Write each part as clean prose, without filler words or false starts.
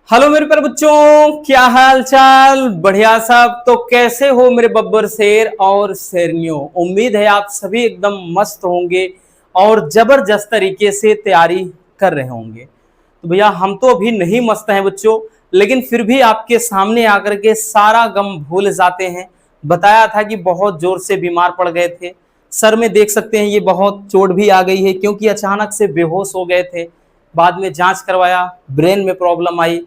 Hello मेरे प्यारे बच्चों, क्या हाल चाल। बढ़िया सब। तो कैसे हो मेरे बब्बर शेर और शेरनियों। उम्मीद है आप सभी एकदम मस्त होंगे और जबरदस्त तरीके से तैयारी कर रहे होंगे। तो भैया हम तो अभी नहीं मस्त हैं बच्चों, लेकिन फिर भी आपके सामने आकर के सारा गम भूल जाते हैं। बताया था कि बहुत जोर से बीमार पड़ गए थे। सर में देख सकते हैं ये बहुत चोट भी आ गई है, क्योंकि अचानक से बेहोश हो गए थे। बाद में जांच करवाया, ब्रेन में प्रॉब्लम आई।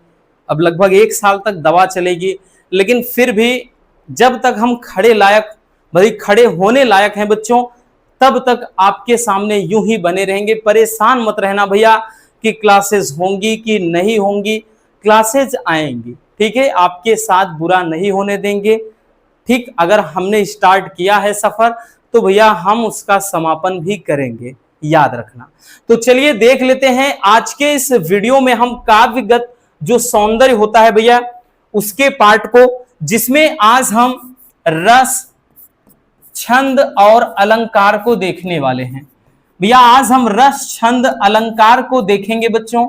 अब लगभग 1 साल तक दवा चलेगी, लेकिन फिर भी जब तक हम खड़े लायक भाई खड़े होने लायक हैं बच्चों, तब तक आपके सामने यूं ही बने रहेंगे। परेशान मत रहना भैया कि क्लासेस होंगी कि नहीं होंगी। क्लासेस आएंगी, ठीक है। आपके साथ बुरा नहीं होने देंगे। ठीक, अगर हमने स्टार्ट किया है सफर तो भैया हम उसका समापन भी करेंगे, याद रखना। तो चलिए देख लेते हैं आज के इस वीडियो में हम काव्यगत जो सौंदर्य होता है भैया उसके पार्ट को, जिसमें आज हम रस, छंद और अलंकार को देखने वाले हैं। भैया आज हम रस, छंद, अलंकार को देखेंगे बच्चों,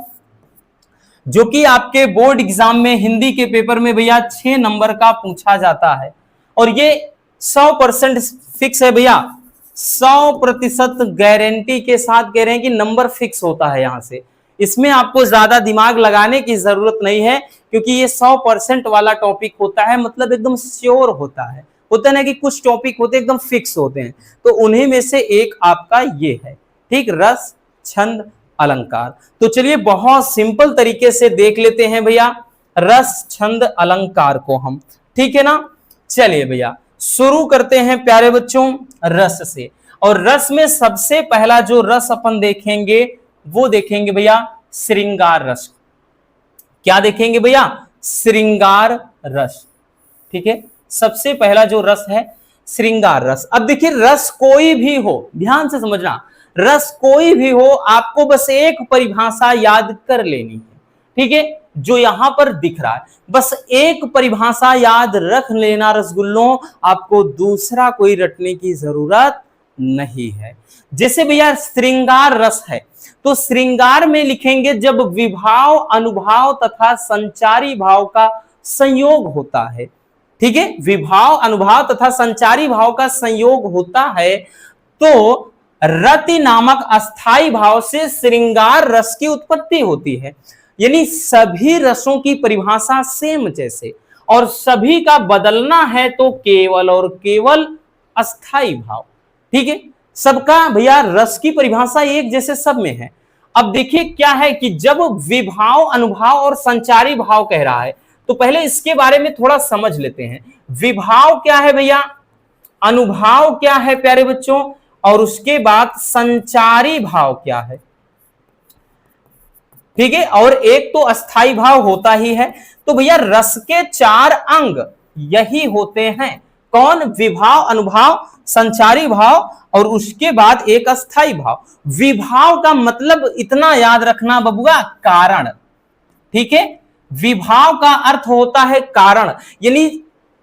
जो कि आपके बोर्ड एग्जाम में हिंदी के पेपर में भैया 6 नंबर का पूछा जाता है। और ये 100% फिक्स है भैया, 100% गारंटी के साथ कह रहे हैं कि नंबर फिक्स होता है। यहां से इसमें आपको ज्यादा दिमाग लगाने की जरूरत नहीं है, क्योंकि ये 100% वाला टॉपिक होता है, मतलब एकदम श्योर होता है। होता है ना कि कुछ टॉपिक होते हैं एकदम फिक्स होते हैं, तो उन्हीं में से एक आपका ये है। ठीक, रस, छंद, अलंकार। तो चलिए बहुत सिंपल तरीके से देख लेते हैं भैया रस, छंद, अलंकार को हम। ठीक है ना। चलिए भैया शुरू करते हैं प्यारे बच्चों रस से। और रस में सबसे पहला जो रस अपन देखेंगे वो देखेंगे भैया श्रृंगार रस। क्या देखेंगे भैया? श्रृंगार रस। ठीक है, सबसे पहला जो रस है श्रृंगार रस। अब देखिए रस कोई भी हो, ध्यान से समझना, रस कोई भी हो, आपको बस एक परिभाषा याद कर लेनी है। ठीक है, जो यहां पर दिख रहा है, बस एक परिभाषा याद रख लेना रसगुल्लों, आपको दूसरा कोई रटने की जरूरत नहीं है। जैसे भैया श्रृंगार रस है, तो श्रृंगार में लिखेंगे जब विभाव, अनुभाव तथा संचारी भाव का संयोग होता है। ठीक है, विभाव, अनुभाव तथा संचारी भाव का संयोग होता है तो रति नामक अस्थाई भाव से श्रृंगार रस की उत्पत्ति होती है। यानी सभी रसों की परिभाषा सेम जैसे, और सभी का बदलना है तो केवल और केवल अस्थाई भाव। ठीक है, सबका भैया रस की परिभाषा एक जैसे सब में है। अब देखिए क्या है कि जब विभाव, अनुभाव और संचारी भाव कह रहा है, तो पहले इसके बारे में थोड़ा समझ लेते हैं। विभाव क्या है भैया, अनुभाव क्या है प्यारे बच्चों, और उसके बाद संचारी भाव क्या है। ठीक है, और एक तो अस्थाई भाव होता ही है। तो भैया रस के 4 अंग यही होते हैं। कौन? विभाव, अनुभाव, संचारी भाव और उसके बाद एक अस्थाई भाव। विभाव का मतलब इतना याद रखना बबुआ, कारण। ठीक है, विभाव का अर्थ होता है कारण, यानी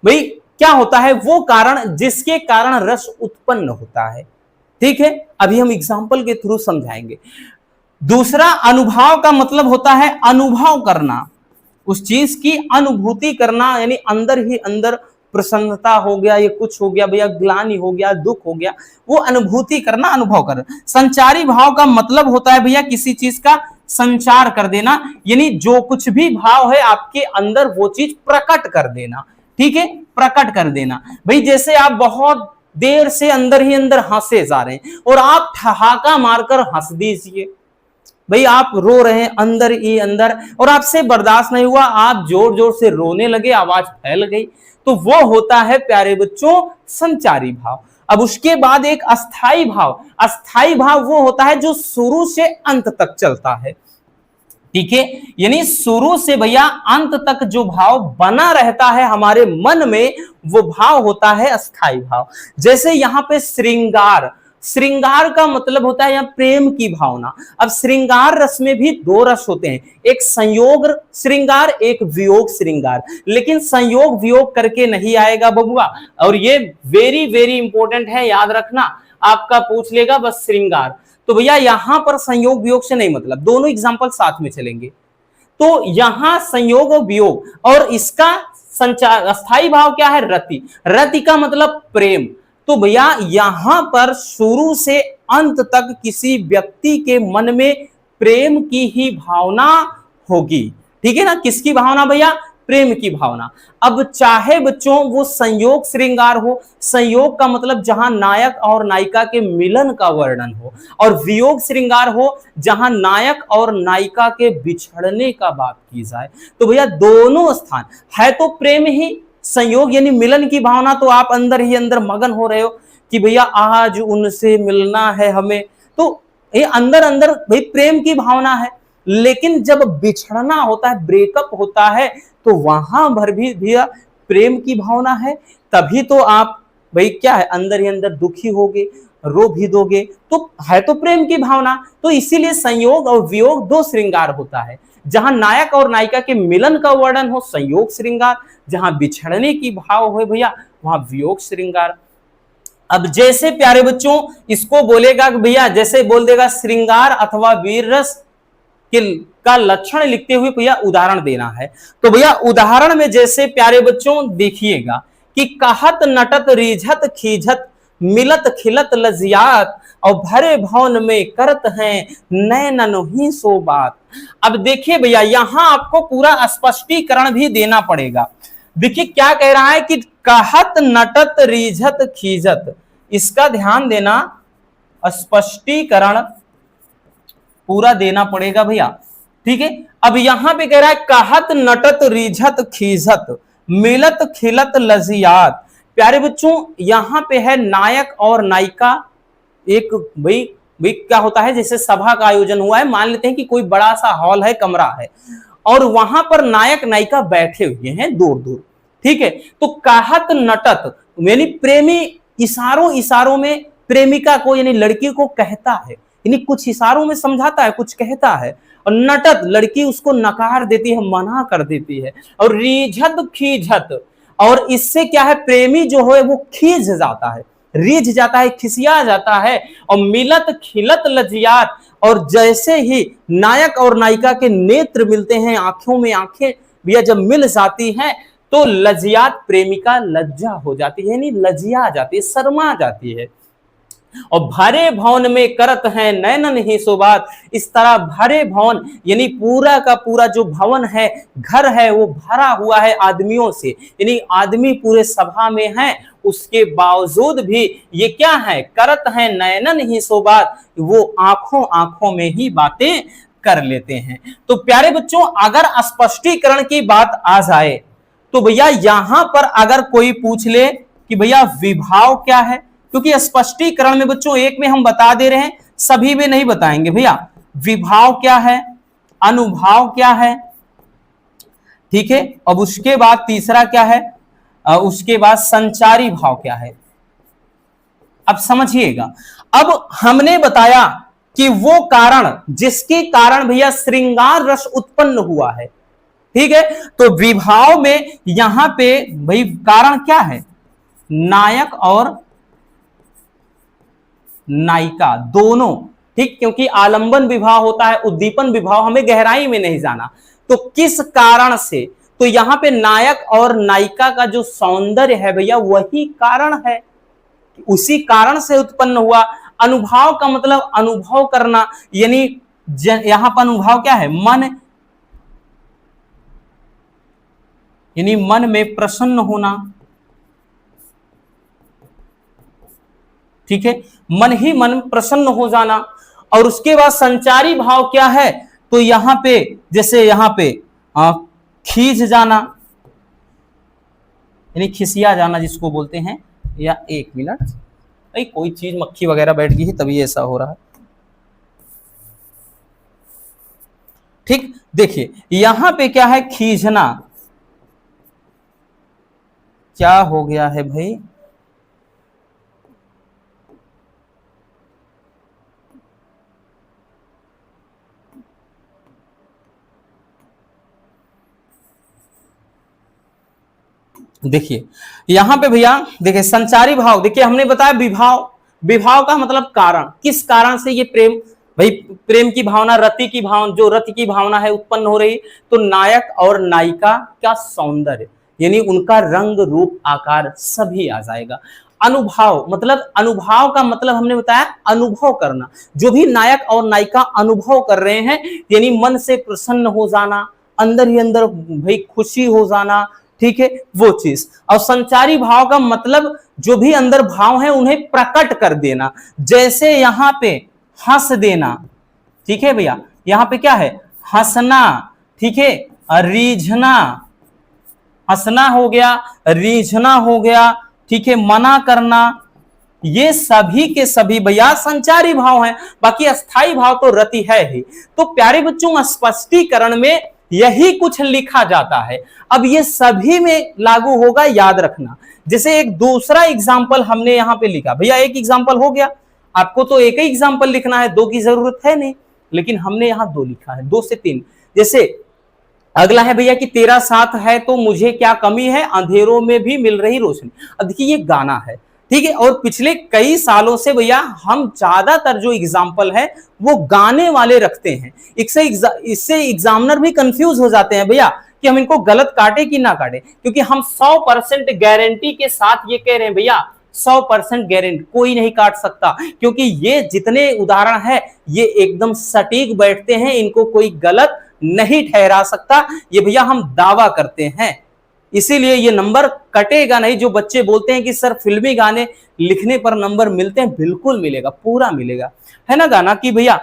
भाई क्या होता है वो कारण जिसके कारण रस उत्पन्न होता है। ठीक है, अभी हम एग्जांपल के थ्रू समझाएंगे। दूसरा अनुभव का मतलब होता है अनुभव करना, उस चीज की अनुभूति करना, यानी अंदर ही अंदर प्रसन्नता हो गया, ये कुछ हो गया भैया, ग्लानि हो गया, दुख हो गया, वो अनुभूति करना, अनुभव करना। संचारी भाव का मतलब होता है भैया किसी चीज का संचार कर देना, यानी जो कुछ भी भाव है आपके अंदर वो चीज प्रकट कर देना। ठीक है, प्रकट कर देना। भाई जैसे आप बहुत देर से अंदर ही अंदर हंसे जा रहे हैं और आप ठहाका मारकर हंस दीजिए। भाई आप रो रहे हैं अंदर ही अंदर और आपसे बर्दाश्त नहीं हुआ, आप जोर जोर से रोने लगे, आवाज फैल गई, तो वो होता है प्यारे बच्चों संचारी भाव। अब उसके बाद एक अस्थाई भाव। अस्थाई भाव वो होता है जो शुरू से अंत तक चलता है। ठीक है, यानी शुरू से भैया अंत तक जो भाव बना रहता है हमारे मन में, वो भाव होता है अस्थाई भाव। जैसे यहां पे श्रृंगार, श्रृंगार का मतलब होता है यहां प्रेम की भावना। अब श्रृंगार रस में भी 2 रस होते हैं, एक संयोग श्रृंगार, एक वियोग श्रृंगार। लेकिन संयोग वियोग करके नहीं आएगा बबुआ, और ये वेरी वेरी इंपॉर्टेंट है, याद रखना। आपका पूछ लेगा बस श्रृंगार, तो भैया यहां पर संयोग वियोग से नहीं मतलब, दोनों एग्जांपल साथ में चलेंगे। तो यहां संयोग और वियोग, और इसका संचार स्थायी भाव क्या है, रति। रति का मतलब प्रेम। तो भैया यहां पर शुरू से अंत तक किसी व्यक्ति के मन में प्रेम की ही भावना होगी। ठीक है ना, किसकी भावना भैया, प्रेम की भावना। अब चाहे बच्चों वो संयोग श्रृंगार हो, संयोग का मतलब जहां नायक और नायिका के मिलन का वर्णन हो, और वियोग श्रृंगार हो जहां नायक और नायिका के बिछड़ने का बात की जाए। तो भैया दोनों स्थान है तो प्रेम ही, संयोग यानी मिलन की भावना, तो आप अंदर ही अंदर मगन हो रहे हो कि भैया आज उनसे मिलना है हमें, तो ये अंदर अंदर भाई प्रेम की भावना है। लेकिन जब बिछड़ना होता है, ब्रेकअप होता है, तो वहां भर भी भैया प्रेम की भावना है। तभी तो आप भाई क्या है, अंदर ही अंदर दुखी होगे, रो भी दोगे, तो है तो प्रेम की भावना। तो इसीलिए संयोग और वियोग दो श्रृंगार होता है। जहां नायक और नायिका के मिलन का वर्णन हो संयोग श्रृंगार, जहां बिछड़ने की भाव हो भैया वहां वियोग श्रृंगार। अब जैसे प्यारे बच्चों इसको बोलेगा कि भैया जैसे बोल देगा श्रृंगार अथवा वीर रस का लक्षण लिखते हुए भैया उदाहरण देना है। तो भैया उदाहरण में जैसे प्यारे बच्चों देखिएगा कि कहत नटत रिझत खीझत मिलत खिलत लजियात और भरे भवन में करत हैं नैनन ही सो बात। अब देखिए भैया यहां आपको पूरा स्पष्टीकरण भी देना पड़ेगा। देखिए क्या कह रहा है कि कहत नटत रिझत खीझत, इसका ध्यान देना, स्पष्टीकरण पूरा देना पड़ेगा भैया। ठीक है, अब यहां पे कह रहा है कहत नटत रिझत खीझत मिलत खिलत लजियात। प्यारे बच्चों यहां पे है नायक और नायिका, एक भाई क्या होता है जैसे सभा का आयोजन हुआ है, मान लेते हैं कि कोई बड़ा सा हॉल है, कमरा है, और वहां पर नायक नायिका बैठे हुए हैं दूर दूर। ठीक है, तो कहत नटत यानी प्रेमी इशारों इशारों में प्रेमिका को यानी लड़की को कहता है, यानी कुछ इशारों में समझाता है, कुछ कहता है। और नटत लड़की उसको नकार देती है, मना कर देती है। और रिझत खीझत, और इससे क्या है प्रेमी जो है वो खींच जाता है, रीझ जाता है, खिसिया जाता है। और मिलत खिलत लजियात, और जैसे ही नायक और नायिका के नेत्र मिलते हैं, आंखों में आंखें भैया जब मिल जाती हैं, तो लजियात प्रेमिका लज्जा हो जाती है, यानी लजिया जाती है, शर्मा जाती है। और भरे भवन में करत हैं नैनन ही सुबात, इस तरह भरे भवन यानी पूरा का पूरा जो भवन है, घर है, वो भरा हुआ है आदमियों से, यानी आदमी पूरे सभा में हैं, उसके बावजूद भी ये क्या है, करत हैं नैनन ही सुबात, वो आंखों आंखों में ही बातें कर लेते हैं। तो प्यारे बच्चों अगर स्पष्टीकरण की बात आ जाए तो भैया यहां पर अगर कोई पूछ ले कि भैया विभाव क्या है, क्योंकि स्पष्टीकरण में बच्चों एक में हम बता दे रहे हैं, सभी में नहीं बताएंगे भैया। विभाव क्या है, अनुभाव क्या है, ठीक है, अब उसके बाद तीसरा क्या है, उसके बाद संचारी भाव क्या है। अब समझिएगा, अब हमने बताया कि वो कारण जिसके कारण भैया श्रृंगार रस उत्पन्न हुआ है, ठीक है। तो विभाव में यहां पे भाई कारण क्या है, नायक और नायिका दोनों, ठीक, क्योंकि आलंबन विभाव होता है, उद्दीपन विभाव, हमें गहराई में नहीं जाना। तो किस कारण से, तो यहां पे नायक और नायिका का जो सौंदर्य है भैया वही कारण है, उसी कारण से उत्पन्न हुआ। अनुभाव का मतलब अनुभव करना, यानी यहां पर अनुभाव क्या है, मन, यानी मन में प्रसन्न होना, ठीक है, मन ही मन प्रसन्न हो जाना। और उसके बाद संचारी भाव क्या है, तो यहां पे जैसे यहां पे खींच जाना, यानी खिसिया जाना जिसको बोलते हैं, या एक मिनट भाई कोई चीज मक्खी वगैरह बैठ गई है तभी ऐसा हो रहा है। ठीक, देखिए यहां पे क्या है, खींचना, क्या हो गया है भाई, देखिए यहां पे भैया देखिए संचारी भाव, देखिए हमने बताया विभाव, विभाव का मतलब कारण, किस कारण से ये प्रेम भाई प्रेम की भावना, रति की भावना, जो रति की भावना है उत्पन्न हो रही, तो नायक और नायिका का सौंदर्य यानी उनका रंग रूप आकार सभी आ जाएगा। अनुभव मतलब, अनुभव का मतलब हमने बताया अनुभव करना, जो भी नायक और नायिका अनुभव कर रहे हैं यानी मन से प्रसन्न हो जाना, अंदर ही अंदर भाई खुशी हो जाना, ठीक है, वो चीज। और संचारी भाव का मतलब जो भी अंदर भाव है उन्हें प्रकट कर देना, जैसे यहां पे हंस देना, ठीक है भैया, यहां पे क्या है, हंसना, ठीक है, रीझना, हंसना हो गया, रीझना हो गया, ठीक है, मना करना, ये सभी के सभी भैया संचारी भाव हैं। बाकी अस्थाई भाव तो रति है ही। तो प्यारे बच्चों, स्पष्टीकरण में यही कुछ लिखा जाता है। अब ये सभी में लागू होगा, याद रखना। जैसे एक दूसरा एग्जाम्पल हमने यहां पे लिखा, भैया एक एग्जाम्पल हो गया, आपको तो एक ही एग्जाम्पल लिखना है, दो की जरूरत है नहीं, लेकिन हमने यहां दो लिखा है, 2 से 3। जैसे अगला है भैया कि तेरा साथ है तो मुझे क्या कमी है, अंधेरों में भी मिल रही रोशनी। अब देखिए ये गाना है, ठीक है, और पिछले कई सालों से भैया हम ज्यादातर जो एग्जाम्पल है वो गाने वाले रखते हैं। इससे एग्जामिनर भी कंफ्यूज हो जाते हैं भैया कि हम इनको गलत काटे कि ना काटे, क्योंकि हम 100% गारंटी के साथ ये कह रहे हैं भैया, 100% गारंटी, कोई नहीं काट सकता, क्योंकि ये जितने उदाहरण है ये एकदम सटीक बैठते हैं, इनको कोई गलत नहीं ठहरा सकता, ये भैया हम दावा करते हैं। इसीलिए ये नंबर कटेगा नहीं। जो बच्चे बोलते हैं कि सर फिल्मी गाने लिखने पर नंबर मिलते हैं, बिल्कुल मिलेगा, पूरा मिलेगा, है ना गाना। कि भैया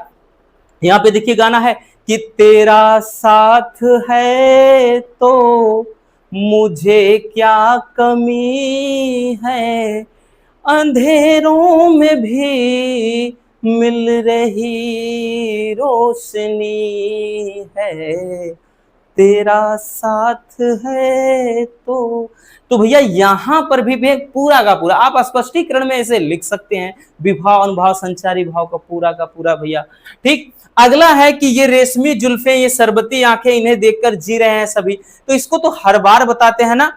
यहां पे देखिए गाना है कि तेरा साथ है तो मुझे क्या कमी है, अंधेरों में भी मिल रही रोशनी है, तेरा साथ है तो भैया यहां पर भी पूरा का पूरा आप स्पष्टीकरण में ऐसे लिख सकते हैं, विभाव अनुभाव संचारी भाव का पूरा भैया, ठीक। अगला है कि ये रेशमी जुल्फे, ये शरबती आंखें, इन्हें देखकर जी रहे हैं सभी। तो इसको तो हर बार बताते हैं ना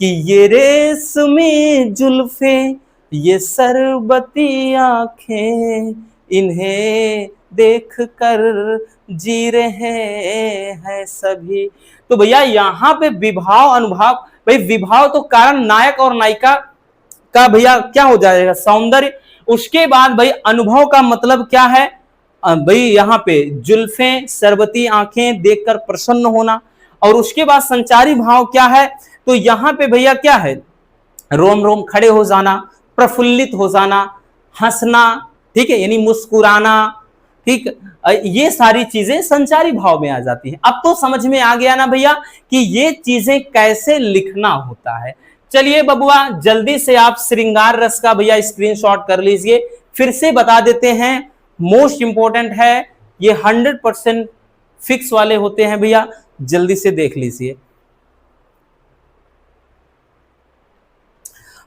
कि ये रेशमी जुल्फे, ये शरबती आंखें, इन्हें देख कर जी रहे हैं सभी। तो भैया यहां पे विभाव अनुभाव, भाई विभाव तो कारण नायक और नायिका का भैया क्या हो जाएगा, सौंदर्य। उसके बाद भाई अनुभव का मतलब क्या है, भाई यहां पे जुल्फे शरबती आंखें देखकर प्रसन्न होना। और उसके बाद संचारी भाव क्या है, तो यहां पे भैया क्या है, रोम रोम खड़े हो जाना, प्रफुल्लित हो जाना, हंसना, ठीक है, यानी मुस्कुराना, ठीक। ये सारी चीजें संचारी भाव में आ जाती हैं। अब तो समझ में आ गया ना भैया कि ये चीजें कैसे लिखना होता है। चलिए बबुआ जल्दी से आप श्रृंगार रस का भैया स्क्रीनशॉट कर लीजिए, फिर से बता देते हैं, मोस्ट इंपॉर्टेंट है, ये 100% फिक्स वाले होते हैं भैया, जल्दी से देख लीजिए।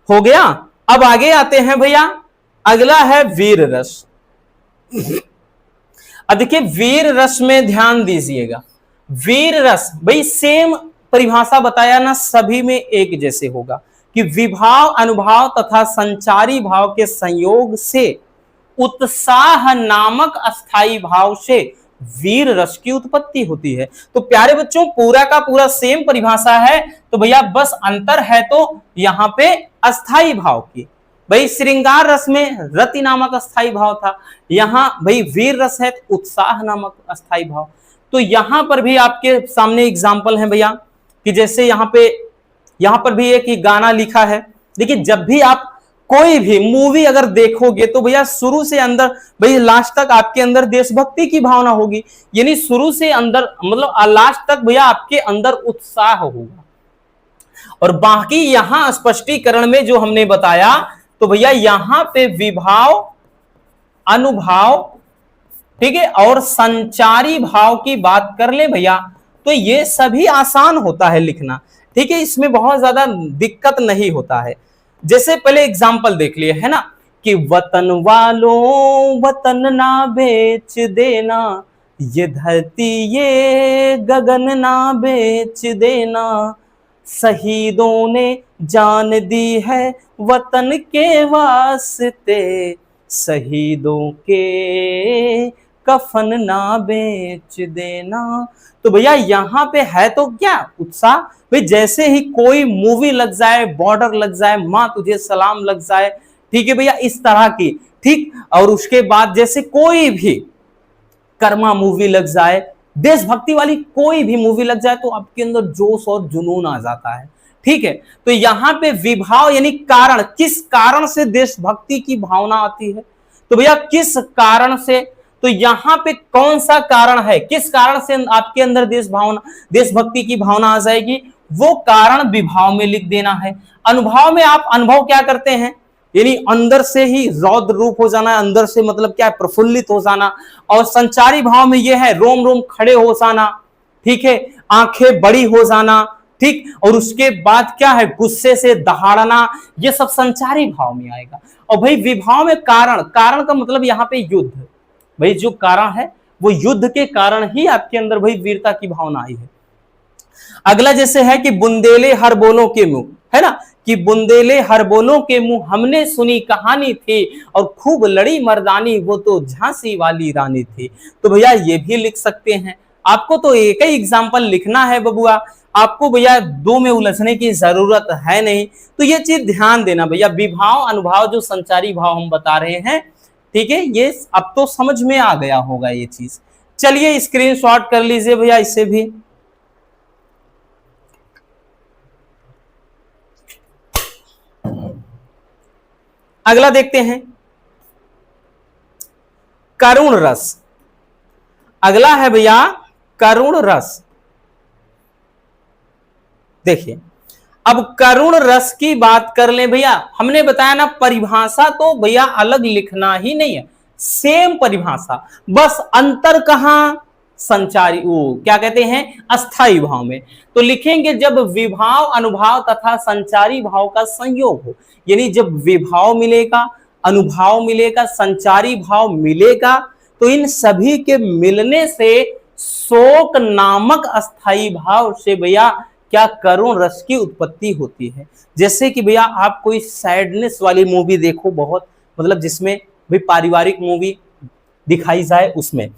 हो गया। अब आगे आते हैं भैया, अगला है वीर रस। अब देखिए वीर रस में ध्यान दीजिएगा, वीर रस भाई सेम परिभाषा बताया ना, सभी में एक जैसे होगा कि विभाव अनुभाव तथा संचारी भाव के संयोग से उत्साह नामक अस्थाई भाव से वीर रस की उत्पत्ति होती है। तो प्यारे बच्चों पूरा का पूरा सेम परिभाषा है, तो भैया बस अंतर है तो यहां पे अस्थाई भाव की। भाई श्रृंगार रस में रति नामक अस्थाई भाव था, यहां भाई वीर रस है उत्साह नामक अस्थाई भाव। तो यहां पर भी आपके सामने एग्जाम्पल है भैया कि जैसे यहां पर भी एक गाना लिखा है। देखिए जब भी आप कोई भी मूवी अगर देखोगे तो भैया शुरू से अंदर भाई लास्ट तक आपके अंदर देशभक्ति की भावना होगी, यानी शुरू से अंदर मतलब लास्ट तक भैया आपके अंदर उत्साह होगा। और बाकी यहां स्पष्टीकरण में जो हमने बताया, तो भैया यहां पे विभाव अनुभाव, ठीक है, और संचारी भाव की बात कर ले भैया, तो ये सभी आसान होता है लिखना, ठीक है, इसमें बहुत ज्यादा दिक्कत नहीं होता है। जैसे पहले एग्जाम्पल देख लिए है ना कि वतन वालों वतन ना बेच देना, ये धरती ये गगन ना बेच देना, शहीदों ने जान दी है वतन के वास्ते, शहीदों के कफन ना बेच देना। तो भैया यहाँ पे है तो क्या उत्साह, भाई जैसे ही कोई मूवी लग जाए, बॉर्डर लग जाए, माँ तुझे सलाम लग जाए, ठीक है भैया, इस तरह की, ठीक। और उसके बाद जैसे कोई भी कर्मा मूवी लग जाए, देशभक्ति वाली कोई भी मूवी लग जाए, तो आपके अंदर जोश और जुनून आ जाता है, ठीक है। तो यहां पे विभाव यानी कारण, किस कारण से देशभक्ति की भावना आती है, तो भैया किस कारण से, तो यहां पे कौन सा कारण है, किस कारण से आपके अंदर देशभक्ति की भावना आ जाएगी, वो कारण विभाव में लिख देना है। अनुभव में आप अनुभव क्या करते हैं, यानी अंदर से ही रौद्र रूप हो जाना, अंदर से मतलब क्या है, प्रफुल्लित हो जाना। और संचारी भाव में यह है रोम रोम खड़े हो जाना, ठीक है, आंखें बड़ी हो जाना, ठीक। और उसके बाद क्या है, गुस्से से दहाड़ना, ये सब संचारी भाव में आएगा। और भाई विभाव में कारण, कारण का मतलब यहाँ पे युद्ध, भाई जो कारण है वो युद्ध के कारण ही आपके अंदर भाई वीरता की भावना आई है। अगला जैसे है कि बुंदेले हर बोलों के मुंह, है ना, कि बुंदेले हर बोलों के मुंह हमने सुनी कहानी थी, और खूब लड़ी मर्दानी वो तो झांसी वाली रानी थी। तो भैया ये भी लिख सकते हैं। आपको तो एक ही एग्जाम्पल लिखना है बबुआ, आपको भैया दो में उलझने की जरूरत है नहीं। तो ये चीज ध्यान देना भैया, विभाव अनुभाव जो संचारी भाव हम बता रहे हैं, ठीक है, ये अब तो समझ में आ गया होगा ये चीज। चलिए स्क्रीनशॉट कर लीजिए भैया इसे भी। अगला देखते हैं करुण रस। अगला है भैया करुण रस। देखिए अब करुण रस की बात कर लें भैया, हमने बताया ना परिभाषा तो भैया अलग लिखना ही नहीं है, सेम परिभाषा, बस अंतर कहां, संचारी वो क्या कहते हैं अस्थाई भाव में। तो लिखेंगे जब विभाव अनुभाव तथा संचारी भाव का संयोग हो, यानी जब विभाव मिलेगा, अनुभाव मिलेगा, संचारी भाव मिलेगा, तो इन सभी के मिलने से शोक नामक अस्थाई भाव से भैया क्या करुण रस की उत्पत्ति होती है। जैसे कि भैया आप कोई सैडनेस वाली मूवी देखो, बहुत मतलब जिसमें भाई पारिवारिक मूवी दिखाई जाए, उसमें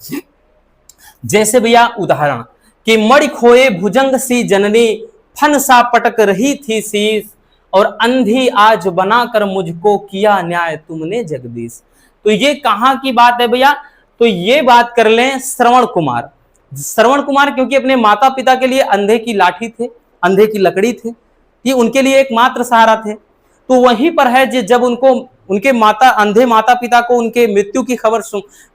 जैसे भैया उदाहरण कि मणि खोए भुजंग सी जननी, फन सा पटक रही थी शीश, और अंधी आज बनाकर मुझको किया न्याय तुमने जगदीश। तो ये कहां की बात है भैया, तो ये बात कर लें श्रवण कुमार। श्रवण कुमार क्योंकि अपने माता पिता के लिए अंधे की लाठी थे, अंधे की लकड़ी थे, ये उनके लिए एकमात्र सहारा थे। तो वहीं पर है जब उनको उनके अंधे माता पिता को उनके मृत्यु की खबर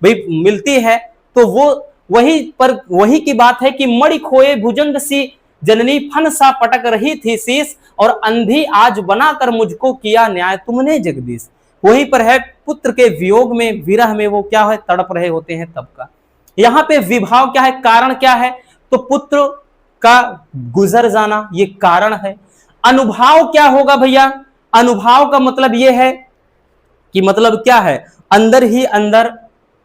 भाई मिलती है, तो वो वही की बात है कि मणि खोए भुजंग सी जननी, फन सा पटक रही थी शीश, और अंधी आज बनाकर मुझको किया न्याय तुमने जगदीश। वहीं पर है पुत्र के वियोग में, विरह में वो क्या है तड़प रहे होते हैं तब का। यहाँ पे विभाव क्या है, कारण क्या है, तो पुत्र का गुजर जाना, ये कारण है। अनुभाव क्या होगा भैया, अनुभाव का मतलब ये है कि मतलब क्या है, अंदर ही अंदर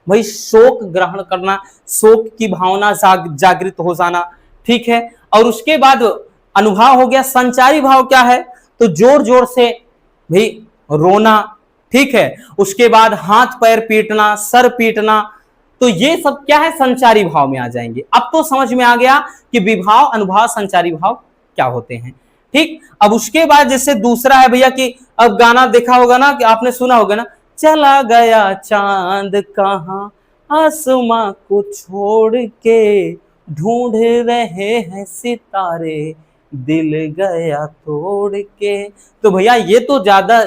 भाई शोक ग्रहण करना, शोक की भावना जागृत हो जाना, ठीक है। और उसके बाद अनुभाव हो गया। संचारी भाव क्या है, तो जोर जोर से भाई रोना, ठीक है, उसके बाद हाथ पैर पीटना, सर पीटना, तो ये सब क्या है संचारी भाव में आ जाएंगे। अब तो समझ में आ गया कि विभाव अनुभाव संचारी भाव क्या होते हैं, ठीक। अब उसके बाद जैसे दूसरा है भैया कि अब गाना देखा होगा ना, कि आपने सुना होगा ना, चला गया चांद कहां आसमां को छोड़ के, ढूंढ रहे हैं सितारे दिल गया तोड़ के। तो भैया ये तो ज्यादा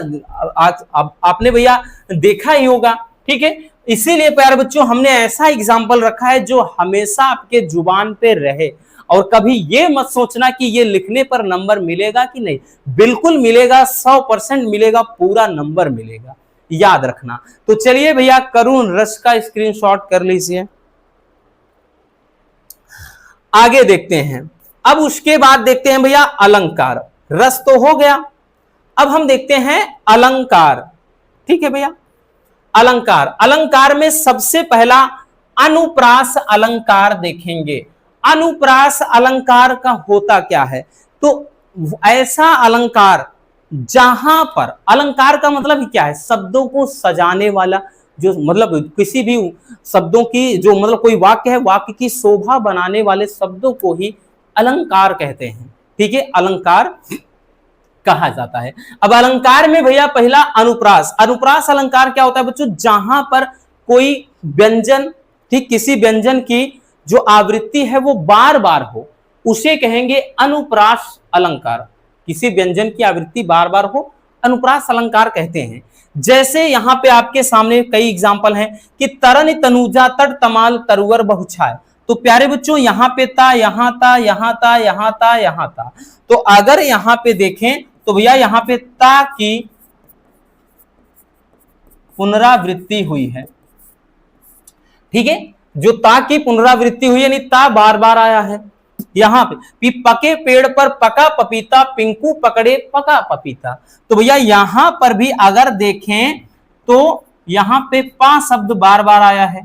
आपने भैया देखा ही होगा, ठीक है। इसीलिए प्यारे बच्चों हमने ऐसा एग्जाम्पल रखा है जो हमेशा आपके जुबान पे रहे। और कभी ये मत सोचना कि ये लिखने पर नंबर मिलेगा कि नहीं, बिल्कुल मिलेगा, 100% मिलेगा, पूरा नंबर मिलेगा, याद रखना। तो चलिए भैया करुण रस का स्क्रीनशॉट कर लीजिए। आगे देखते हैं, अब उसके बाद देखते हैं भैया अलंकार। रस तो हो गया, अब हम देखते हैं अलंकार, ठीक है भैया। अलंकार, अलंकार में सबसे पहला अनुप्रास अलंकार देखेंगे। अनुप्रास अलंकार का होता क्या है, तो ऐसा अलंकार जहां पर, अलंकार का मतलब क्या है, शब्दों को सजाने वाला, जो मतलब किसी भी शब्दों की जो मतलब कोई वाक्य है, वाक्य की शोभा बनाने वाले शब्दों को ही अलंकार कहते हैं। ठीक है, अलंकार कहा जाता है। अब अलंकार में भैया पहला अनुप्रास। अनुप्रास अलंकार क्या होता है बच्चों? जहां पर कोई व्यंजन, ठीक, किसी व्यंजन की जो आवृत्ति है वो बार बार हो, उसे कहेंगे अनुप्रास अलंकार। किसी व्यंजन की आवृत्ति बार बार हो, अनुप्रास अलंकार कहते हैं। जैसे यहां पे आपके सामने कई एग्जाम्पल हैं कि तरन तनुजा तट तमाल तरुवर बहुछाय। तो प्यारे बच्चों यहां पे था, यहां था, यहां था, यहां था, यहां था। तो अगर यहां पे देखें तो भैया यहां पे ता की पुनरावृत्ति हुई है। ठीक है, जो ता की पुनरावृत्ति हुई यानी ता बार बार आया है। यहां पे पके पेड़ पर पका पपीता, पिंकू पकड़े पका पपीता। तो भैया यहां पर भी अगर देखें तो यहां पे पा शब्द बार बार आया है।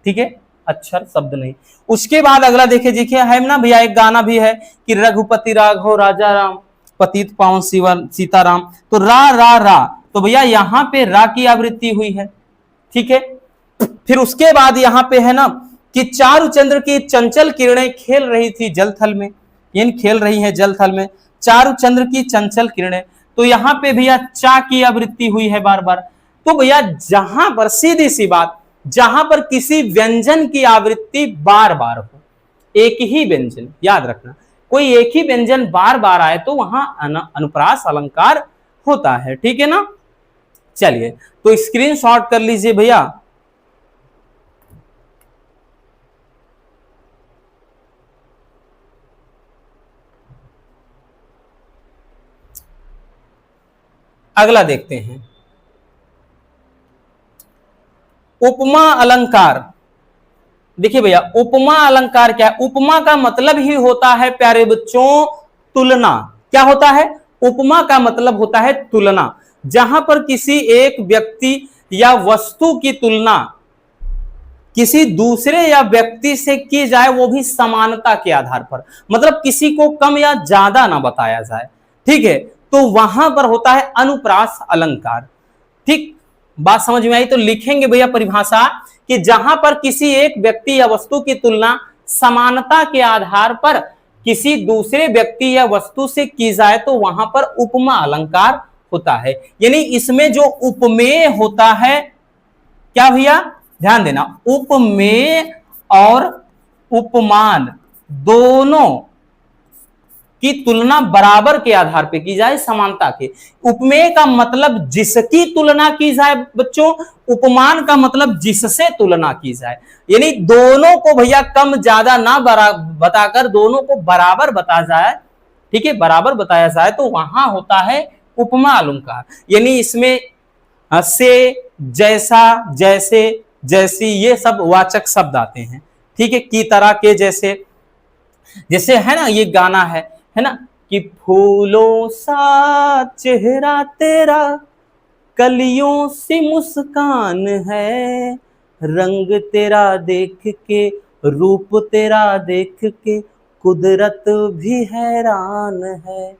ठीक है, अक्षर शब्द नहीं। उसके बाद अगला देखिए है ना भैया, एक गाना भी है कि रघुपति राघव राजा राम, पतित पावन सीताराम। तो रा रा रा, तो भैया यहां पे रा की आवृत्ति हुई है। ठीक है, फिर उसके बाद यहां पे है ना कि चारु चंद्र की चंचल किरणें खेल रही थी जलथल में, यानी खेल रही है जलथल में, चारु चंद्र की चंचल किरणें। तो यहां पे भैया चा की आवृत्ति हुई है बार बार। तो भैया जहां पर सीधी सी बात, जहां पर किसी व्यंजन की आवृत्ति बार बार हो, एक ही व्यंजन, याद रखना, कोई एक ही व्यंजन बार बार आए तो वहां अनुप्रास अलंकार होता है। ठीक है ना। चलिए तो स्क्रीनशॉट कर लीजिए भैया। अगला देखते हैं, उपमा अलंकार। देखिए भैया उपमा अलंकार क्या है? उपमा का मतलब ही होता है प्यारे बच्चों तुलना। क्या होता है? उपमा का मतलब होता है तुलना। जहां पर किसी एक व्यक्ति या वस्तु की तुलना किसी दूसरे या व्यक्ति से की जाए, वो भी समानता के आधार पर, मतलब किसी को कम या ज्यादा ना बताया जाए। ठीक है, तो वहां पर होता है अनुप्रास अलंकार। ठीक, बात समझ में आई? तो लिखेंगे भैया परिभाषा कि जहां पर किसी एक व्यक्ति या वस्तु की तुलना समानता के आधार पर किसी दूसरे व्यक्ति या वस्तु से की जाए तो वहां पर उपमा अलंकार होता है। यानी इसमें जो उपमेय होता है, क्या भैया ध्यान देना, उपमेय और उपमान दोनों की तुलना बराबर के आधार पे की जाए, समानता के। उपमेय का मतलब जिसकी तुलना की जाए बच्चों, उपमान का मतलब जिससे तुलना की जाए। यानी दोनों को भैया कम ज्यादा ना बताकर दोनों को बराबर बता जाए। ठीक है, बराबर बताया जाए तो वहां होता है उपमा अलंकार। यानी इसमें से, जैसा, जैसे, जैसी, ये सब वाचक शब्द आते हैं। ठीक है, की तरह के, जैसे, जैसे है ना ये गाना है ना कि फूलों सा चेहरा तेरा, कलियों सी मुस्कान है, रंग तेरा देख के, रूप तेरा देख के, कुदरत भी हैरान है।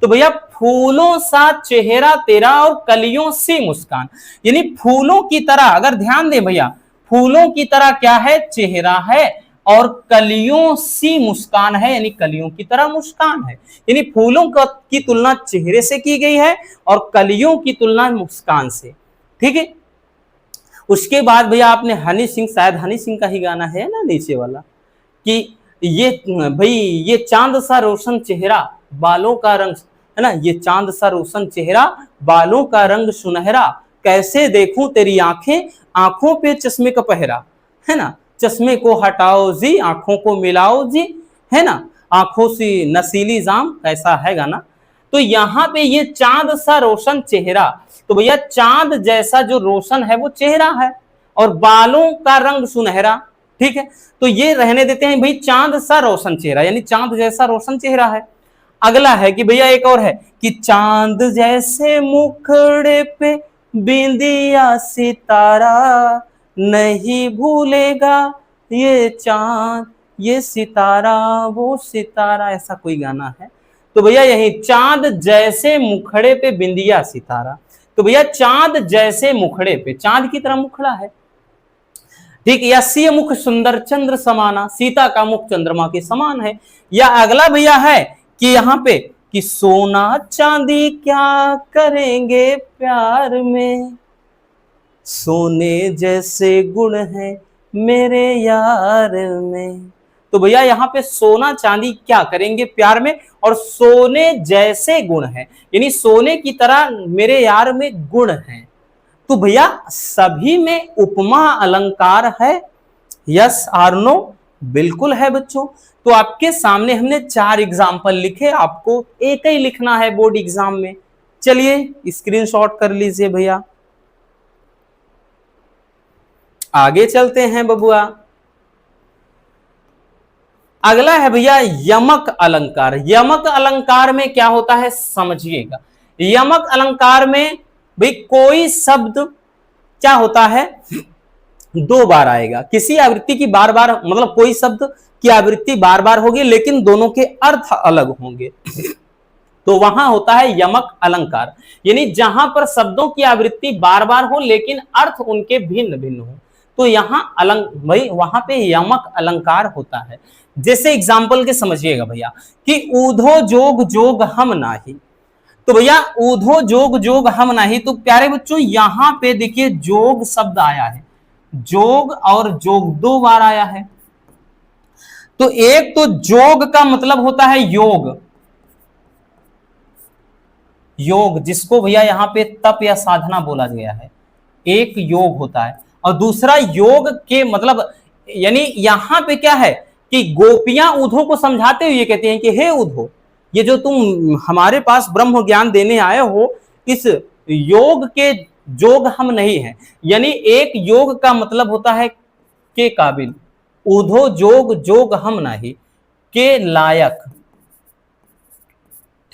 तो भैया फूलों सा चेहरा तेरा और कलियों सी मुस्कान, यानी फूलों की तरह, अगर ध्यान दें भैया, फूलों की तरह क्या है? चेहरा है, और कलियों सी मुस्कान है, यानी कलियों की तरह मुस्कान है। यानी फूलों की तुलना चेहरे से की गई है और कलियों की तुलना मुस्कान से। ठीक है, उसके बाद भैया आपने हनी सिंह, शायद हनी सिंह का ही गाना है ना नीचे वाला, कि ये भाई ये चांद सा रोशन चेहरा, बालों का रंग, है ना, ये चांद सा रोशन चेहरा, बालों का रंग सुनहरा, कैसे देखूं तेरी आंखें, आंखों पे चश्मे का पहरा, है ना, चश्मे को हटाओ जी, आंखों को मिलाओ जी, है ना, आंखों से नसीली जाम, कैसा है गाना। तो यहां पे ये चांद सा रोशन चेहरा, तो भैया चांद जैसा जो रोशन है वो चेहरा है, और बालों का रंग सुनहरा। ठीक है, तो ये रहने देते हैं भाई, चांद सा रोशन चेहरा, यानी चांद जैसा रोशन चेहरा है। अगला है कि भैया एक और है कि चांद जैसे मुखड़े पे बिंदिया सितारा, नहीं भूलेगा ये चांद ये सितारा वो सितारा, ऐसा कोई गाना है। तो भैया यही चांद जैसे मुखड़े पे बिंदिया सितारा, तो भैया चांद जैसे मुखड़े पे, चांद की तरह मुखड़ा है, ठीक। या सिय मुख सुंदर चंद्र समाना, सीता का मुख चंद्रमा के समान है। या अगला भैया है कि यहाँ पे कि सोना चांदी क्या करेंगे प्यार में, सोने जैसे गुण है मेरे यार में। तो भैया यहाँ पे सोना चांदी क्या करेंगे प्यार में, और सोने जैसे गुण है, यानी सोने की तरह मेरे यार में गुण है। तो भैया सभी में उपमा अलंकार है, यस और नो, बिल्कुल है बच्चों। तो आपके सामने हमने 4 एग्जाम्पल लिखे, आपको एक ही लिखना है बोर्ड एग्जाम में। चलिए स्क्रीनशॉट कर लीजिए भैया, आगे चलते हैं बबुआ। अगला है भैया यमक अलंकार। यमक अलंकार में क्या होता है समझिएगा। यमक अलंकार में भाई कोई शब्द क्या होता है 2 बार आएगा, किसी आवृत्ति की बार बार, मतलब कोई शब्द की आवृत्ति बार बार होगी लेकिन दोनों के अर्थ अलग होंगे, तो वहां होता है यमक अलंकार। यानी जहां पर शब्दों की आवृत्ति बार बार हो लेकिन अर्थ उनके भिन्न भिन्न हो, तो यहां भाई वहां पे यमक अलंकार होता है। जैसे एग्जाम्पल के समझिएगा भैया कि ऊधो जोग जोग हम नाही, तो भैया ऊधो जोग जोग हम नाही, तो प्यारे बच्चों यहां पे देखिए जोग शब्द आया है, जोग और जोग 2 बार आया है। तो एक तो जोग का मतलब होता है योग, योग जिसको भैया यहां पे तप या साधना बोला गया है, एक योग होता है। और दूसरा योग के मतलब, यानी यहां पे क्या है कि गोपियां उधो को समझाते हुए कहती हैं कि हे उधो, ये जो तुम हमारे पास ब्रह्म ज्ञान देने आए हो, इस योग के जोग हम नहीं हैं। यानी एक योग का मतलब होता है के काबिल, उधो जोग जोग हम नहीं, के लायक,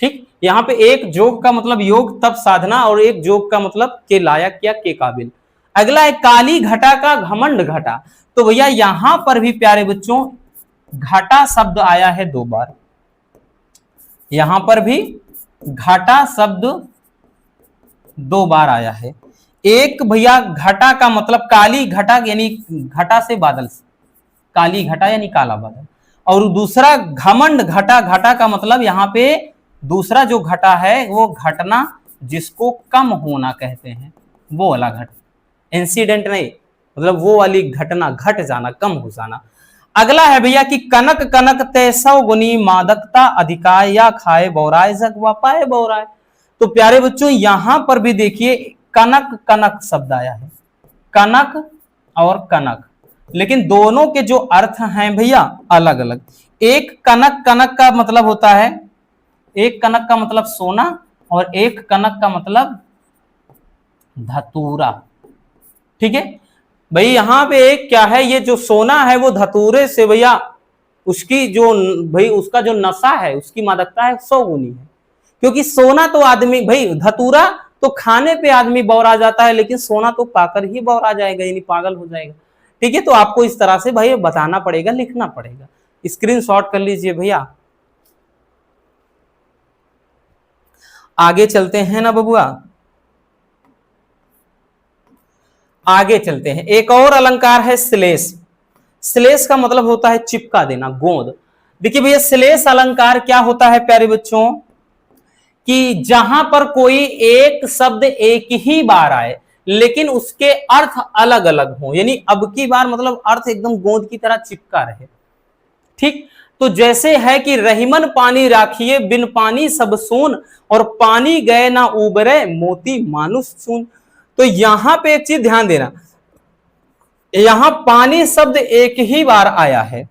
ठीक। यहां पे एक जोग का मतलब योग तप साधना, और एक जोग का मतलब के लायक या के काबिल। अगला है काली घटा का घमंड घटा। तो भैया यहां पर भी प्यारे बच्चों घटा शब्द आया है 2 बार, यहां पर भी घटा शब्द 2 बार आया है। एक भैया घटा का मतलब काली घटा, यानी घटा से बादल, काली घटा यानी काला बादल, और दूसरा घमंड घटा, घटा का मतलब यहां पे दूसरा जो घटा है वो घटना जिसको कम होना कहते हैं, वो वाला घट, इंसिडेंट नहीं, मतलब वो वाली घटना, घट जाना, कम हो जाना। अगला है भैया कि कनक कनक तैसव गुनी मादकता अधिकाय, या खाए बौराय जग वापाए बौराय। तो प्यारे बच्चों यहां पर भी देखिए कनक कनक शब्द आया है, कनक और कनक, लेकिन दोनों के जो अर्थ हैं भैया अलग अलग। एक कनक कनक का मतलब होता है, एक कनक का मतलब सोना, और एक कनक का मतलब धतूरा, ठीक है भाई। यहां पे एक क्या है, ये जो सोना है वो धतूरे से भैया उसकी जो भाई उसका जो नशा है, उसकी मादकता है 100 गुनी है, क्योंकि सोना तो आदमी भाई, धतूरा तो खाने पे आदमी बौरा जाता है, लेकिन सोना तो पाकर ही बौरा जाएगा, यानी पागल हो जाएगा, ठीक है। तो आपको इस तरह से भाई बताना पड़ेगा, लिखना पड़ेगा। स्क्रीनशॉट कर लीजिए भैया, आगे चलते हैं ना बबुआ, आगे चलते हैं। एक और अलंकार है श्लेष। श्लेष का मतलब होता है चिपका देना, गोंद। देखिए भैया श्लेष अलंकार क्या होता है प्यारे बच्चों कि जहां पर कोई एक शब्द एक ही बार आए लेकिन उसके अर्थ अलग अलग हो, यानी अब की बार मतलब अर्थ एकदम गोंद की तरह चिपका रहे, ठीक। तो जैसे है कि रहीमन पानी राखिए बिन पानी सब सून, और पानी गए ना उबरे मोती मानुष चून। तो यहां पे एक चीज ध्यान देना, यहां पानी शब्द एक ही बार आया है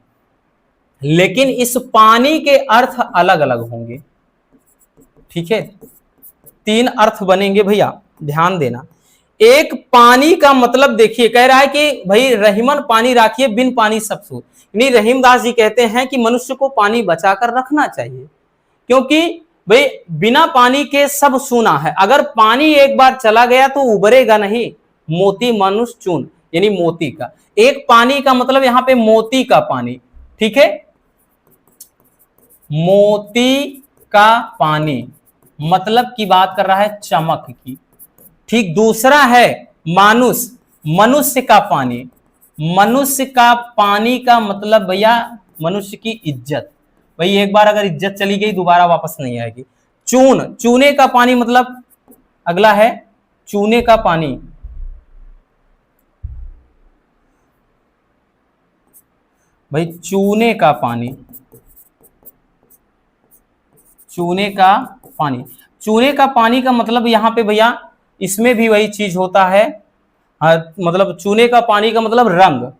लेकिन इस पानी के अर्थ अलग अलग होंगे, ठीक है। 3 अर्थ बनेंगे भैया, ध्यान देना। एक पानी का मतलब देखिए कह रहा है कि भाई रहीमन पानी राखिए बिन पानी सब सून, यानी रहीमदास जी कहते हैं कि मनुष्य को पानी बचाकर रखना चाहिए, क्योंकि भाई बिना पानी के सब सूना है, अगर पानी एक बार चला गया तो उबरेगा नहीं। मोती मनुष्य चून, यानी मोती का, एक पानी का मतलब यहां पे मोती का पानी, ठीक है। मोती का पानी मतलब की बात कर रहा है चमक की, ठीक, दूसरा है मानुष, मनुष्य का पानी। मनुष्य का पानी का मतलब भैया मनुष्य की इज्जत। भाई एक बार अगर इज्जत चली गई दोबारा वापस नहीं आएगी। चून, चूने का पानी मतलब अगला है चूने का पानी। भाई चूने का पानी, चूने का पानी, चूने का पानी का मतलब यहां पे भैया इसमें भी वही चीज होता है। मतलब चूने का पानी का मतलब रंग,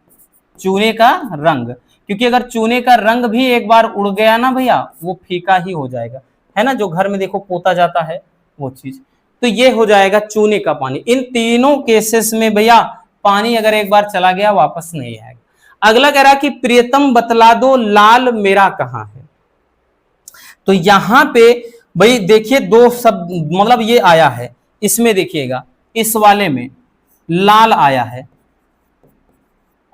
चूने का रंग, क्योंकि अगर चूने का रंग भी एक बार उड़ गया ना भैया वो फीका ही हो जाएगा, है ना, जो घर में देखो पोता जाता है वो चीज, तो ये हो जाएगा चूने का पानी। इन तीनों केसेस में भैया पानी अगर एक बार चला गया वापस नहीं आएगा। अगला कह रहा कि प्रियतम बतला दो लाल मेरा कहां है। तो यहां पे भाई देखिए दो शब्द मतलब ये आया है, इसमें देखिएगा इस वाले में लाल आया है।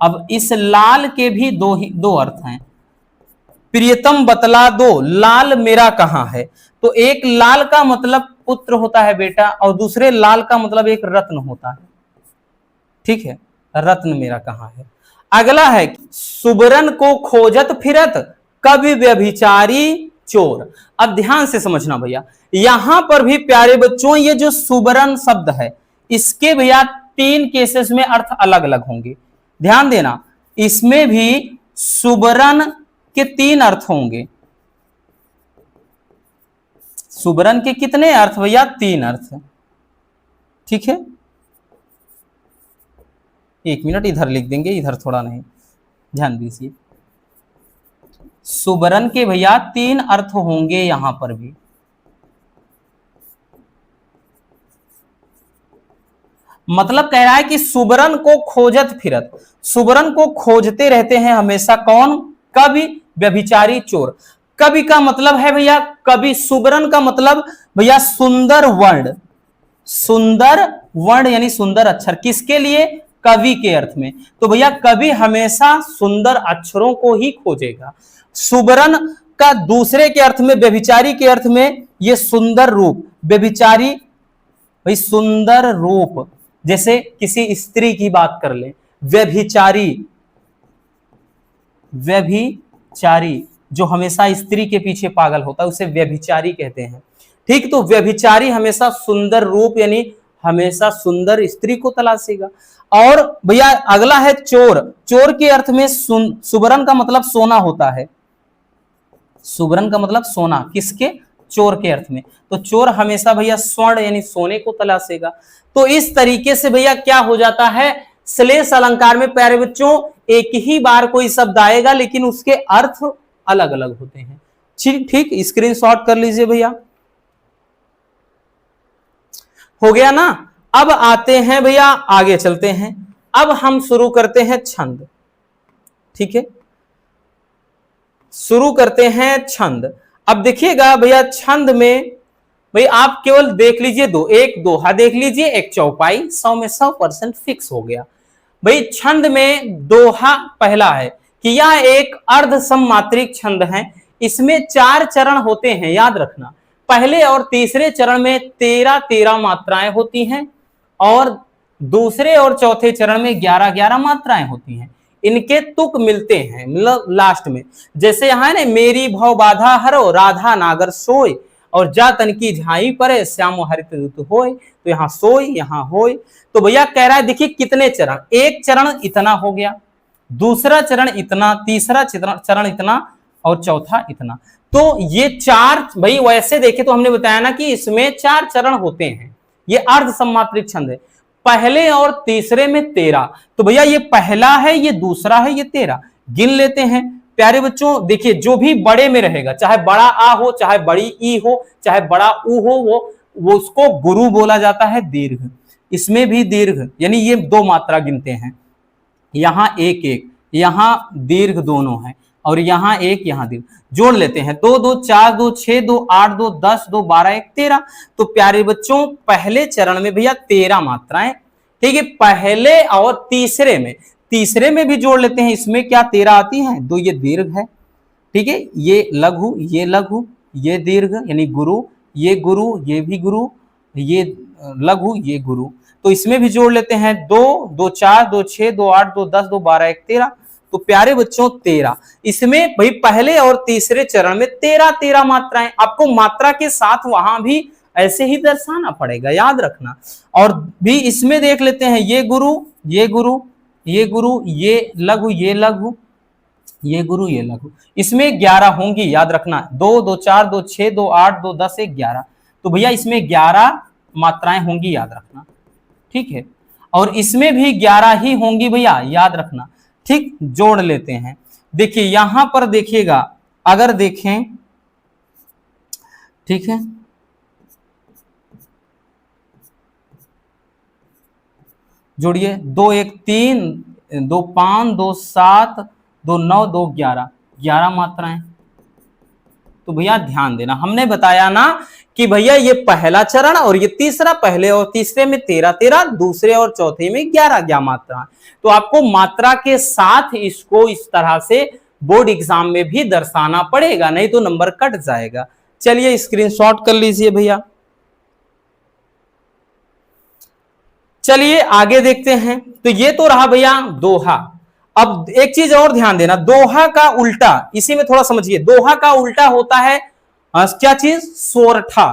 अब इस लाल के भी दो अर्थ हैं। प्रियतम बतला दो लाल मेरा कहां है, तो एक लाल का मतलब पुत्र होता है बेटा, और दूसरे लाल का मतलब एक रत्न होता है। ठीक है, रत्न मेरा कहां है। अगला है सुबरन को खोजत फिरत कभी व्यभिचारी चोर। अब ध्यान से समझना भैया, यहां पर भी प्यारे बच्चों ये जो सुबरन शब्द है इसके भैया तीन केसेस में अर्थ अलग अलग होंगे। ध्यान देना, इसमें भी सुबरन के तीन अर्थ होंगे। सुबरन के कितने अर्थ भैया? तीन अर्थ। ठीक है, एक मिनट इधर लिख देंगे, इधर थोड़ा नहीं, ध्यान दीजिए। सुबरन के भैया तीन अर्थ होंगे यहां पर भी। मतलब कह रहा है कि सुबरन को खोजत फिरत, सुबरन को खोजते रहते हैं हमेशा कौन? कवि, व्यभिचारी, चोर। कवि का मतलब है भैया कवि, सुबरन का मतलब भैया सुंदर वर्ण, सुंदर वर्ण यानी सुंदर अक्षर। किसके लिए? कवि के अर्थ में। तो भैया कवि हमेशा सुंदर अक्षरों को ही खोजेगा। सुबरन का दूसरे के अर्थ में, व्यभिचारी के अर्थ में, ये सुंदर रूप, व्यभिचारी भाई सुंदर रूप, जैसे किसी स्त्री की बात कर ले, व्यभिचारी, व्यभिचारी जो हमेशा स्त्री के पीछे पागल होता है उसे व्यभिचारी कहते हैं। ठीक, तो व्यभिचारी हमेशा सुंदर रूप यानी हमेशा सुंदर स्त्री को तलाशेगा। और भैया अगला है चोर। चोर के अर्थ में सुबरन का मतलब सोना होता है, सुबरन का मतलब सोना, किसके? चोर के अर्थ में। तो चोर हमेशा भैया स्वर्ण यानी सोने को तलाशेगा। तो इस तरीके से भैया क्या हो जाता है, श्लेष अलंकार में प्यारे बच्चों एक ही बार कोई शब्द आएगा लेकिन उसके अर्थ अलग अलग होते हैं। ठीक, स्क्रीनशॉट कर लीजिए भैया। हो गया ना। अब आते हैं भैया, आगे चलते हैं। अब हम शुरू करते हैं छंद। ठीक है, शुरू करते हैं छंद। अब देखिएगा भैया छंद में भाई आप केवल देख लीजिए दो, एक दोहा देख लीजिए, एक चौपाई, 100 में 100% फिक्स हो गया। भाई छंद में दोहा पहला है कि यह एक अर्ध सममात्रिक छंद है। इसमें 4 चरण होते हैं, याद रखना। पहले और तीसरे चरण में 13-13 मात्राएं होती हैं और दूसरे और चौथे चरण में 11-11 मात्राएं होती हैं। इनके तुक मिलते हैं मतलब लास्ट में, जैसे यहां है ना, मेरी भव बाधा हरो राधा नागर सोय और जा तन की झाई परे श्यामो हरित ऋतु होय। तो यहाँ सोय, यहाँ होय। तो भैया कह रहा है देखिए कितने चरण, एक चरण इतना हो गया, दूसरा चरण इतना, तीसरा चरण इतना और चौथा इतना। तो ये 4 भाई वैसे देखे तो हमने बताया ना कि इसमें 4 चरण होते हैं। ये अर्ध सममात्रिक छंद है। पहले और तीसरे में 13। तो भैया ये पहला है, ये दूसरा है, ये 13 गिन लेते हैं। प्यारे बच्चों देखिए जो भी बड़े में रहेगा, चाहे बड़ा आ हो, चाहे बड़ी ई हो, चाहे बड़ा ऊ हो, वो उसको गुरु बोला जाता है। दीर्घ, इसमें भी दीर्घ यानी ये 2 मात्रा गिनते हैं। यहां एक एक, यहां दीर्घ दोनों है और यहां एक, यहां दीर्घ। जोड़ लेते हैं 2 2 4 2 6 2 8 2 10 2 12 1 13। तो प्यारे बच्चों पहले चरण में भैया 13 मात्राएं। ठीक है, पहले और तीसरे में भी जोड़ लेते हैं। इसमें क्या 13 आती हैं? 2 ये दीर्घ है। ठीक है, ये लघु, ये लघु, ये दीर्घ यानी गुरु, ये भी गुरु ये लघु, ये गुरु। तो इसमें भी जोड़ लेते हैं 2, 2 4, 2 6, 2 8, 2 10, 2 12, 1 13। तो प्यारे बच्चों 13, इसमें भाई पहले और तीसरे चरण में 13 मात्राएं, आपको मात्रा के साथ वहां भी ऐसे ही दर्शाना पड़ेगा, याद रखना। और भी इसमें देख लेते हैं, ये गुरु, ये गुरु, ये गुरु, ये लघु, ये लघु, ये गुरु, ये लघु। इसमें 11 होंगी, याद रखना। 2, 2 4, 2 6, 2 8, 2 10, 1 11। तो भैया इसमें 11 मात्राएं होंगी, याद रखना, ठीक है। और इसमें भी 11 ही होंगी भैया, याद रखना, ठीक। जोड़ लेते हैं। देखिए यहां पर देखिएगा, अगर देखें, ठीक है, जोड़िए। 2 1 3, 2 5, 2 7, 2 9, 2 11, 11 मात्राएं। तो भैया ध्यान देना, हमने बताया ना कि भैया ये पहला चरण और ये तीसरा, पहले और तीसरे में 13, दूसरे और चौथे में 11 मात्रा। तो आपको मात्रा के साथ इसको इस तरह से बोर्ड एग्जाम में भी दर्शाना पड़ेगा, नहीं तो नंबर कट जाएगा। चलिए स्क्रीनशॉट कर लीजिए भैया। चलिए आगे देखते हैं। तो ये तो रहा भैया दोहा। अब एक चीज और ध्यान देना, दोहा का उल्टा, इसी में थोड़ा समझिए, दोहा का उल्टा होता है क्या चीज? सोरठा।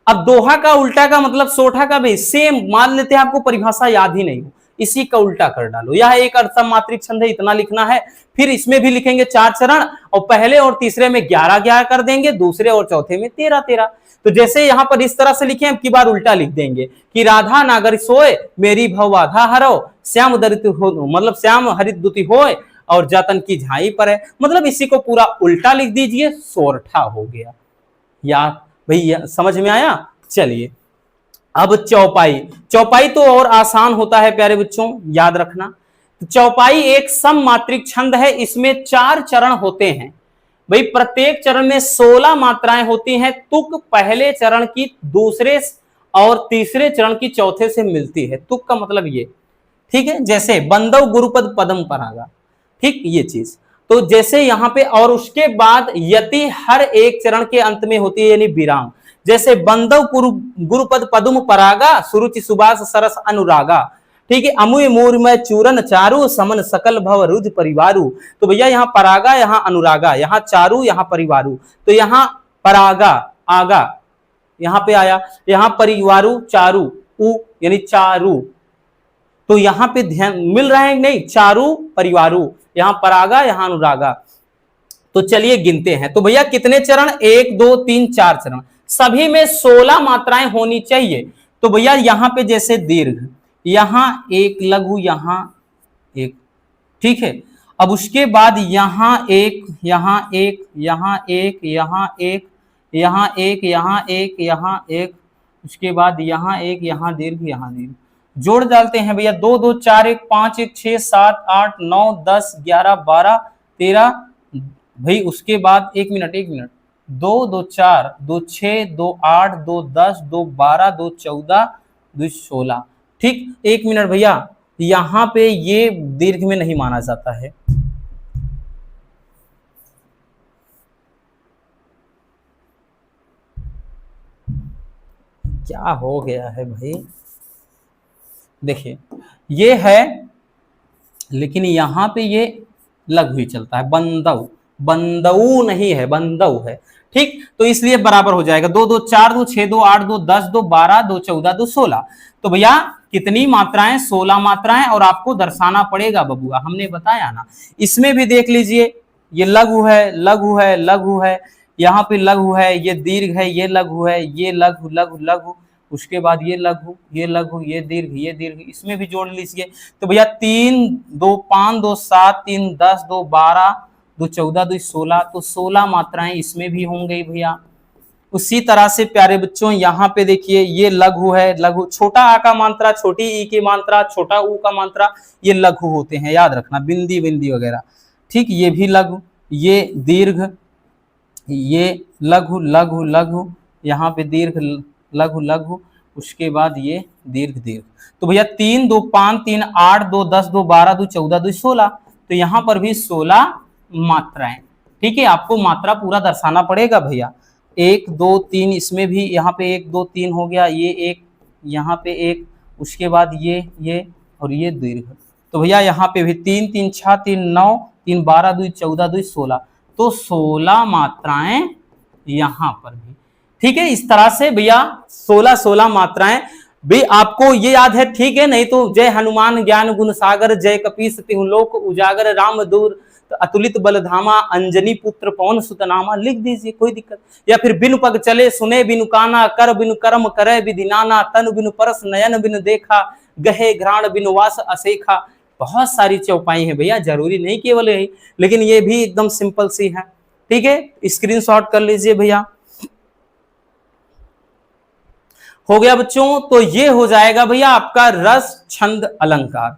अब दोहा का उल्टा का मतलब सोरठा का भी सेम, मान लेते हैं आपको परिभाषा याद ही नहीं हो, इसी का उल्टा कर डालो। यह एक अर्थमात्रिक छंद है, इतना लिखना है। फिर इसमें भी लिखेंगे 4 चरण, और पहले और तीसरे में 11 कर देंगे, दूसरे और चौथे में 13। तो जैसे यहां पर इस तरह से लिखे, अब की बार उल्टा लिख देंगे कि राधा नागर सोए, मेरी भवबाधा हरो, श्याम दरित हो, मतलब श्याम हरित दुति होए, और जतन की झाई पर है, मतलब इसी को पूरा उल्टा लिख दीजिए, सोरठा हो गया। यार भैया समझ में आया? चलिए अब चौपाई। चौपाई तो और आसान होता है प्यारे बच्चों, याद रखना। चौपाई एक सममात्रिक छंद है, इसमें 4 चरण होते हैं भाई। प्रत्येक चरण में 16 मात्राएं होती हैं। तुक पहले चरण की दूसरे और तीसरे चरण की चौथे से मिलती है। तुक का मतलब ये, ठीक है, जैसे बंदव गुरुपद पदम परागा, ठीक, ये चीज। तो जैसे यहां पे, और उसके बाद यति हर एक चरण के अंत में होती है, यानी विराम। जैसे बंदव गुरुपद पदम परागा, सुरुचि सुबास सरस अनुरागा, ठीक है। अमुय मूर्मय चूरन चारु, समन सकल भव रुज परिवारु। तो भैया यहाँ परागा, यहाँ अनुरागा, यहाँ चारु, यहाँ परिवारु। तो यहाँ परागा आगा यहाँ पे आया, यहाँ परिवारु चारु उ यानी चारु। तो यहाँ पे ध्यान मिल रहा है नहीं, चारु परिवारु, यहाँ परागा, यहाँ अनुरागा। तो चलिए गिनते हैं। तो भैया कितने चरण? 1 2 3 4 चरण, सभी में 16 मात्राएं होनी चाहिए। तो भैया यहाँ पे जैसे दीर्घ, यहां एक लघु, यहां एक, ठीक है। अब उसके बाद यहां एक, यहां एक, यहां एक, यहां एक, यहां एक, यहां एक, यहां एक, उसके बाद यहां एक, यहां दीर्घ, यहां दीर्घ। जोड़ डालते हैं भैया, 2 2 4 1 5 1 6 7 8 9 10 11 12 13। भाई उसके बाद 1 मिनट 2 2 4 2 6 2 8 2 10 2 12 2 14 2 16, ठीक। 1 मिनट भैया, यहां पे ये दीर्घ में नहीं माना जाता है। क्या हो गया है भाई? देखिए ये है, लेकिन यहां पे ये लघु ही चलता है, बंदव, बंदऊ नहीं है, बंदव है, ठीक। तो इसलिए बराबर हो जाएगा, 2 2 4 2 6 2 8 2 10 2 12 2 14 2 16। तो भैया कितनी मात्राएं? 16 मात्राएं, और आपको दर्शाना पड़ेगा बबुआ, हमने बताया ना। इसमें भी देख लीजिए, ये लघु है, लघु है, लघु है, यहाँ पे लघु है, ये दीर्घ है, ये लघु है, ये लघु लघु लघु, उसके बाद ये लघु, ये लघु, ये दीर्घ, ये दीर्घ, इसमें भी जोड़ लीजिए। तो भैया 3 2 5 2 7 3 10 2 12 2 14 2 16, तो 16 मात्राएं इसमें भी होंगी भैया। उसी तरह से प्यारे बच्चों यहाँ पे देखिए, ये लघु है, लघु, छोटा आ का मात्रा, छोटी ई की मात्रा, छोटा ऊ का मात्रा, ये लघु होते हैं, याद रखना, बिंदी बिंदी वगैरह, ठीक। ये भी लघु, ये दीर्घ, ये लघु लघु लघु, यहाँ पे दीर्घ लघु लघु, उसके बाद ये दीर्घ दीर्घ। तो भैया 3 2 5 3 8 2 10 2 12 2 14 2 16, तो यहाँ पर भी 16 मात्राएं, ठीक है। आपको मात्रा पूरा दर्शाना पड़ेगा भैया। एक दो तीन, इसमें भी यहाँ पे एक दो तीन हो गया, ये एक, यहाँ पे एक, उसके बाद ये और ये दीर्घ। तो भैया यहाँ पे भी तीन तीन छः तीन नौ, तीन बारह दुई चौदह दुई 16, तो 16 मात्राएं यहाँ पर भी। ठीक है, इस तरह से भैया 16 मात्राएं भी आपको ये याद है। ठीक है, नहीं तो जय हनुमान ज्ञान गुण सागर, जय कपीस तिहुँ लोक उजागर, राम दूर अतुलित बलधामा, अंजनी पुत्र पवन सुत नामा, लिख दीजिए, कोई दिक्कत। या फिर बिनु पग चले सुने बिनु काना, कर बिनु कर्म करे विधि नाना, तन बिनु परस नयन बिनु देखा, गहे घ्राण बिनु वास असेखा। बहुत सारी चौपाई है भैया, जरूरी नहीं केवल यही, लेकिन ये भी एकदम सिंपल सी है। ठीक है, स्क्रीनशॉट कर लीजिए भैया। हो गया बच्चों, तो ये हो जाएगा भैया आपका रस छंद अलंकार।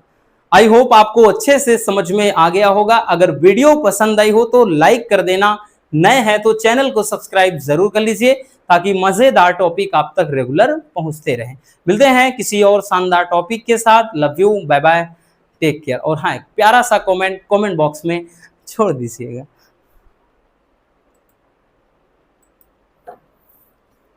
आई होप आपको अच्छे से समझ में आ गया होगा। अगर वीडियो पसंद आई हो तो लाइक कर देना, नए हैं तो चैनल को सब्सक्राइब जरूर कर लीजिए, ताकि मजेदार टॉपिक आप तक रेगुलर पहुंचते रहे। मिलते हैं किसी और शानदार टॉपिक के साथ। Love you, bye bye, take care. और हाँ, एक प्यारा सा कमेंट बॉक्स में छोड़ दीजिएगा।